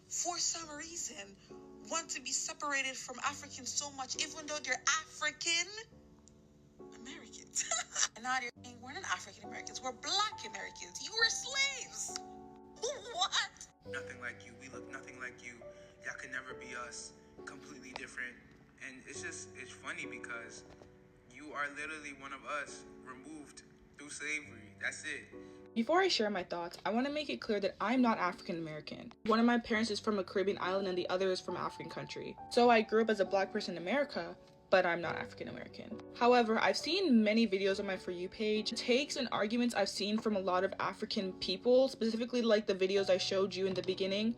for some reason, want to be separated from Africans so much, even though they're African Americans. And now they're saying we're not African Americans, we're Black Americans. You were slaves. What? Nothing like you. We look nothing like you. Y'all could never be us. Completely different. And it's funny because you are literally one of us, removed through slavery. That's it. Before I share my thoughts, I want to make it clear that I'm not African American. One of my parents is from a Caribbean island and the other is from an African country. So I grew up as a Black person in America, but I'm not African American. However, I've seen many videos on my For You page, takes and arguments I've seen from a lot of African people, specifically like the videos I showed you in the beginning,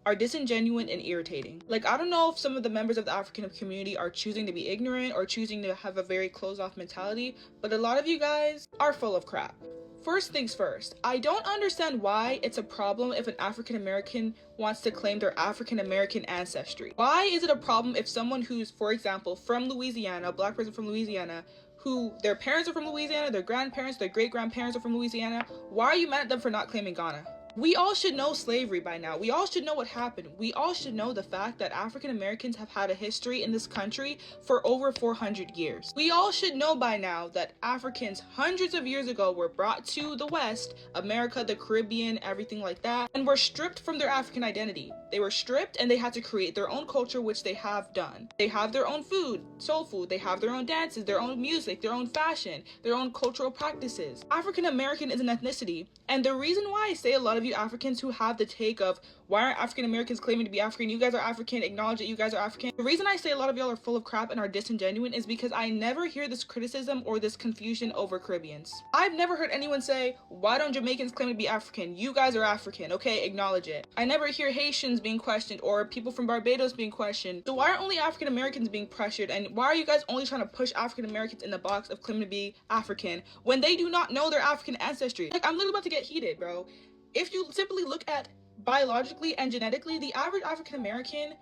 are disingenuous and irritating. Like, I don't know if some of the members of the African community are choosing to be ignorant or choosing to have a very closed-off mentality, but a lot of you guys are full of crap. First things first, I don't understand why it's a problem if an African American wants to claim their African American ancestry. Why is it a problem if someone who's, for example, from Louisiana, a Black person from Louisiana, who their parents are from Louisiana, their grandparents, their great-grandparents are from Louisiana, why are you mad at them for not claiming Ghana? We all should know slavery by now. We all should know what happened. We all should know the fact that African Americans have had a history in this country for over 400 years. We all should know by now that Africans hundreds of years ago were brought to the West, America, the Caribbean, everything like that, and were stripped from their African identity. They were stripped and they had to create their own culture, which they have done. They have their own food, soul food. They have their own dances, their own music, their own fashion, their own cultural practices. African American is an ethnicity, and the reason why I say a lot of you Africans who have the take of why aren't African Americans claiming to be African, you guys are African, acknowledge that you guys are African. The reason I say a lot of y'all are full of crap and are disingenuous is because I never hear this criticism or this confusion over Caribbeans. I've never heard anyone say, why don't Jamaicans claim to be African? You guys are African, okay, acknowledge it. I never hear Haitians being questioned or people from Barbados being questioned. So why are only African Americans being pressured, and why are you guys only trying to push African Americans in the box of claiming to be African when they do not know their African ancestry? Like, I'm literally about to get heated, bro. If you simply look at biologically and genetically, the average African American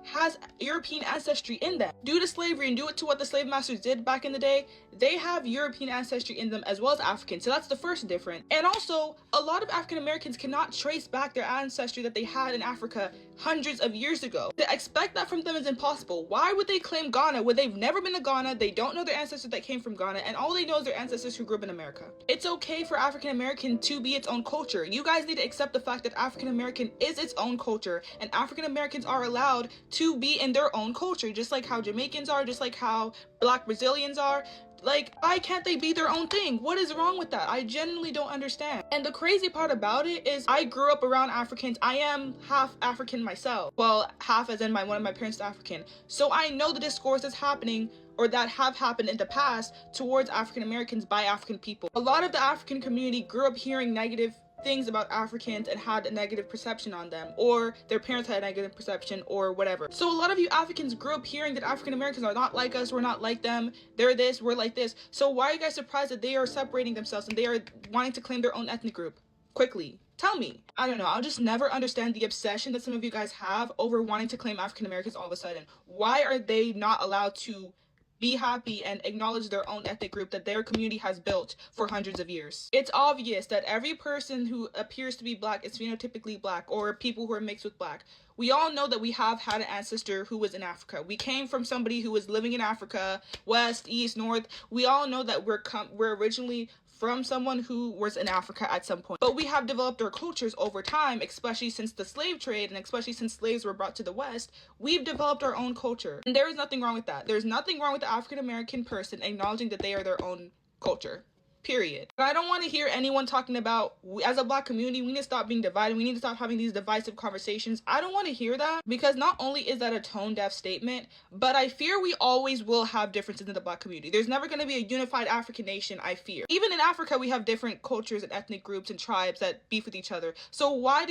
has European ancestry in them. Due to slavery and due to what the slave masters did back in the day, they have European ancestry in them as well as African. So that's the first difference. And also, a lot of African Americans cannot trace back their ancestry that they had in Africa hundreds of years ago. To expect that from them is impossible. Why would they claim Ghana when they've never been to Ghana, they don't know their ancestors that came from Ghana, and all they know is their ancestors who grew up in America? It's okay for African American to be its own culture. You guys need to accept the fact that African American is its own culture, and African Americans are allowed to be in their own culture, just like how Jamaicans are, just like how Black Brazilians are. Like, why can't they be their own thing? What is wrong with that? I genuinely don't understand. And the crazy part about it is I grew up around Africans. I am half African myself. Well, half as in one of my parents is African. So I know the discourse that's happening or that have happened in the past towards African Americans by African people. A lot of the African community grew up hearing negative things about Africans and had a negative perception on them, or their parents had a negative perception, or whatever. So a lot of you Africans grew up hearing that African Americans are not like us, we're not like them, they're this, we're like this. So why are you guys surprised that they are separating themselves and they are wanting to claim their own ethnic group? Quickly, tell me. I don't know, I'll just never understand the obsession that some of you guys have over wanting to claim African Americans all of a sudden. Why are they not allowed to be happy and acknowledge their own ethnic group that their community has built for hundreds of years? It's obvious that every person who appears to be Black is phenotypically Black, or people who are mixed with Black. We all know that we have had an ancestor who was in Africa. We came from somebody who was living in Africa, west, east, north. We all know that we're originally from someone who was in Africa at some point. But we have developed our cultures over time, especially since the slave trade and especially since slaves were brought to the West. We've developed our own culture. And there is nothing wrong with that. There's nothing wrong with the African American person acknowledging that they are their own culture. Period. But I don't want to hear anyone talking about, as a Black community, we need to stop being divided. We need to stop having these divisive conversations. I don't want to hear that, because not only is that a tone-deaf statement, but I fear we always will have differences in the Black community. There's never going to be a unified African nation, I fear. Even in Africa, we have different cultures and ethnic groups and tribes that beef with each other. So I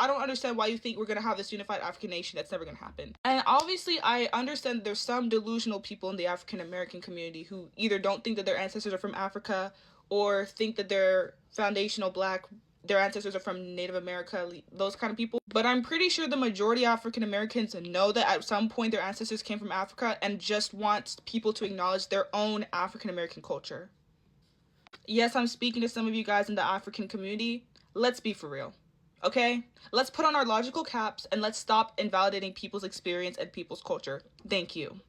don't understand why you think we're going to have this unified African nation. That's never going to happen. And obviously, I understand that there's some delusional people in the African American community who either don't think that their ancestors are from Africa, or think that they're foundational Black, their ancestors are from Native America, those kind of people. But I'm pretty sure the majority of African Americans know that at some point their ancestors came from Africa and just want people to acknowledge their own African American culture. Yes, I'm speaking to some of you guys in the African community. Let's be for real. Okay? Let's put on our logical caps and let's stop invalidating people's experience and people's culture. Thank you.